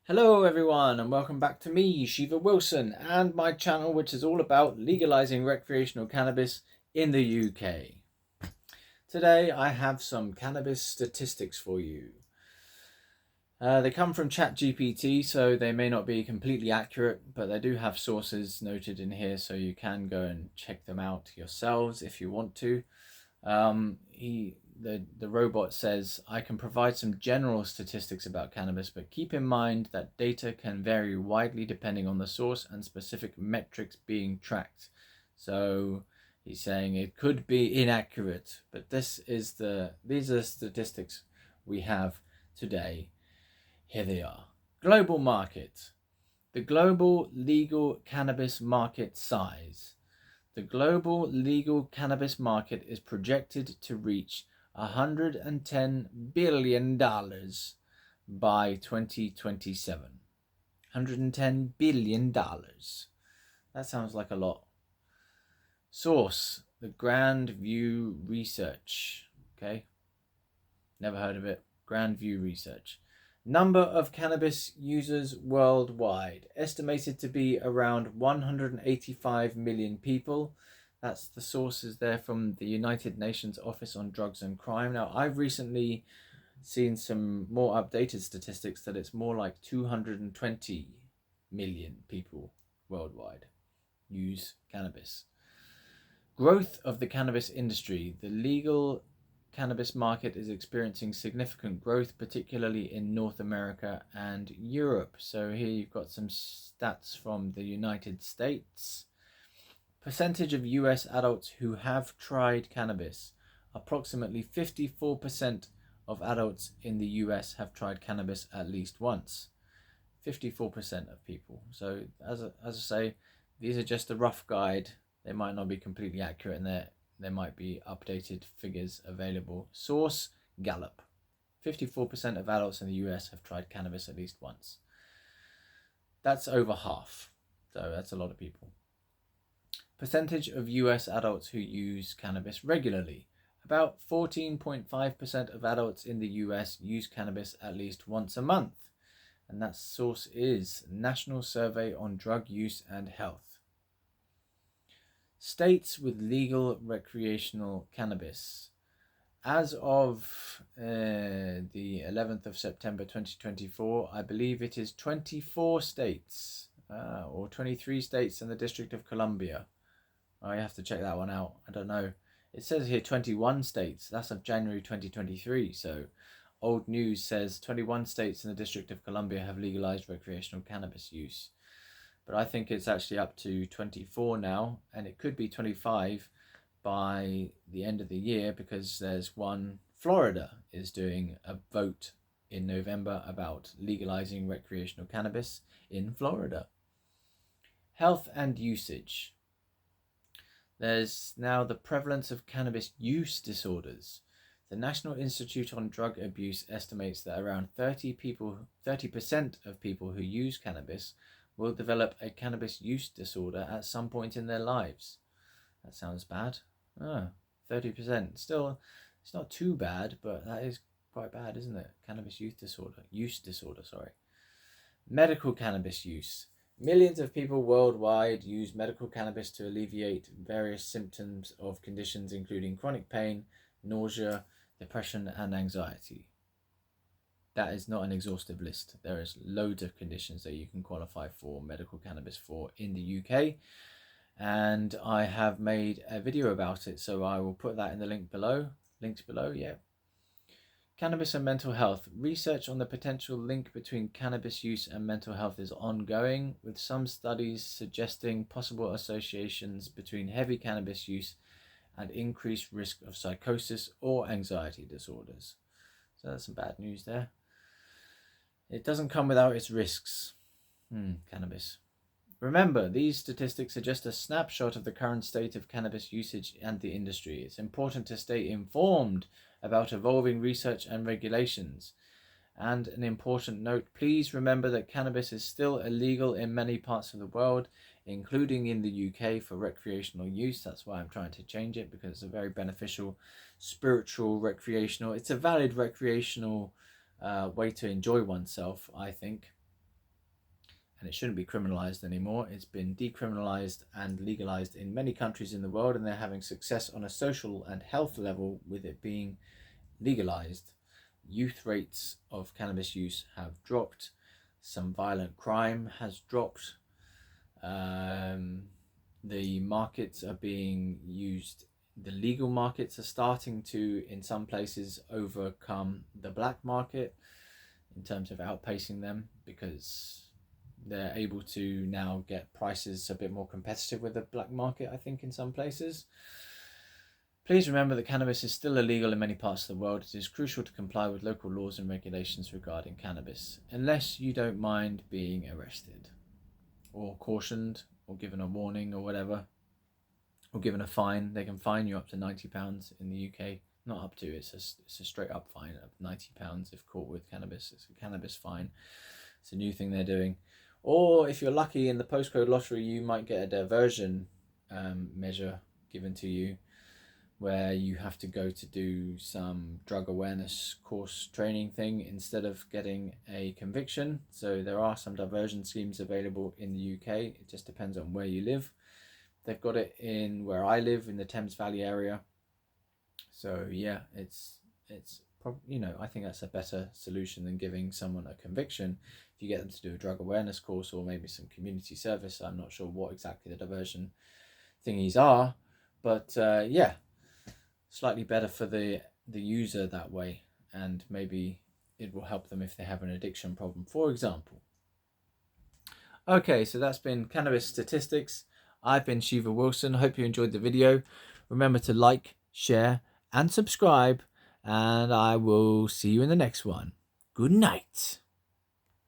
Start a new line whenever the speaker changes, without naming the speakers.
Hello everyone and welcome back to me, Shiva Wilson, and my channel which is all about legalising recreational cannabis in the UK. Today I have some cannabis statistics for you. They come from ChatGPT, so they may not be completely accurate, but they do have sources noted in here, so you can go and check them out yourselves if you want to. The robot says, I can provide some general statistics about cannabis, but keep in mind that data can vary widely depending on the source and specific metrics being tracked. So he's saying it could be inaccurate, but these are the statistics we have today. Here they are. Global market. The global legal cannabis market size. The global legal cannabis market is projected to reach $110 billion by 2027. $110 billion. That sounds like a lot. Source, the Grand View Research. Okay, never heard of it. Grand View Research. Number of cannabis users worldwide, estimated to be around 185 million people. That's the sources there from the United Nations Office on Drugs and Crime. Now, I've recently seen some more updated statistics that it's more like 220 million people worldwide use cannabis. Growth of the cannabis industry. The legal cannabis market is experiencing significant growth, particularly in North America and Europe. So here you've got some stats from the United States. Percentage of US adults who have tried cannabis. Approximately 54% of adults in the US have tried cannabis at least once. 54% of people. So as I say, these are just a rough guide. They might not be completely accurate, and there might be updated figures available. Source, Gallup. 54% of adults in the US have tried cannabis at least once. That's over half. So that's a lot of people. Percentage of US adults who use cannabis regularly. About 14.5% of adults in the US use cannabis at least once a month. And that source is National Survey on Drug Use and Health. States with legal recreational cannabis. As of the 11th of September 2024, I believe it is 24 states or 23 states and the District of Columbia. I have to check that one out. I don't know. It says here 21 states. That's of January 2023. So old news says 21 states and the District of Columbia have legalized recreational cannabis use. But I think it's actually up to 24 now, and it could be 25 by the end of the year, because there's one. Florida is doing a vote in November about legalizing recreational cannabis in Florida. Health and usage. There's now the prevalence of cannabis use disorders. The National Institute on Drug Abuse estimates that around 30% of people who use cannabis will develop a cannabis use disorder at some point in their lives. That sounds bad. 30%. Still, it's not too bad, but that is quite bad, isn't it? Cannabis use disorder, sorry. Medical cannabis use. Millions of people worldwide use medical cannabis to alleviate various symptoms of conditions including chronic pain, nausea, depression, and anxiety. That is not an exhaustive list. There is loads of conditions that you can qualify for medical cannabis for in the UK. And I have made a video about it, so I will put that in the links below, yeah. Cannabis and mental health. Research on the potential link between cannabis use and mental health is ongoing, with some studies suggesting possible associations between heavy cannabis use and increased risk of psychosis or anxiety disorders. So that's some bad news there. It doesn't come without its risks. Cannabis. Remember, these statistics are just a snapshot of the current state of cannabis usage and the industry. It's important to stay informed about evolving research and regulations. And an important note, please remember that cannabis is still illegal in many parts of the world, including in the UK, for recreational use. That's why I'm trying to change it, because it's a very beneficial, spiritual, recreational. It's a valid recreational way to enjoy oneself, I think. and it shouldn't be criminalized anymore. It's been decriminalized and legalized in many countries in the world, and they're having success on a social and health level with it being legalized. Youth rates of cannabis use have dropped. Some violent crime has dropped. The markets are being used. The legal markets are starting to, in some places, overcome the black market in terms of outpacing them, because they're able to now get prices a bit more competitive with the black market, I think, in some places. Please remember that cannabis is still illegal in many parts of the world. It is crucial to comply with local laws and regulations regarding cannabis, unless you don't mind being arrested or cautioned or given a warning or whatever, or given a fine. They can fine you up to £90 in the UK. Not up to, it's a straight up fine of £90 if caught with cannabis. It's a cannabis fine. It's a new thing they're doing. Or if you're lucky in the postcode lottery, you might get a diversion measure given to you, where you have to go to do some drug awareness course training thing instead of getting a conviction. So there are some diversion schemes available in the UK. It just depends on where you live. They've got it in where I live, in the Thames Valley area. So yeah, it's probably, I think that's a better solution than giving someone a conviction. If you get them to do a drug awareness course or maybe some community service, I'm not sure what exactly the diversion thingies are, but yeah, slightly better for the user that way, and maybe it will help them if they have an addiction problem, for example. Okay, so that's been Cannabis Statistics. I've been Shiva Wilson. Hope you enjoyed the video. Remember to like, share, and subscribe, and I will see you in the next one. Good night.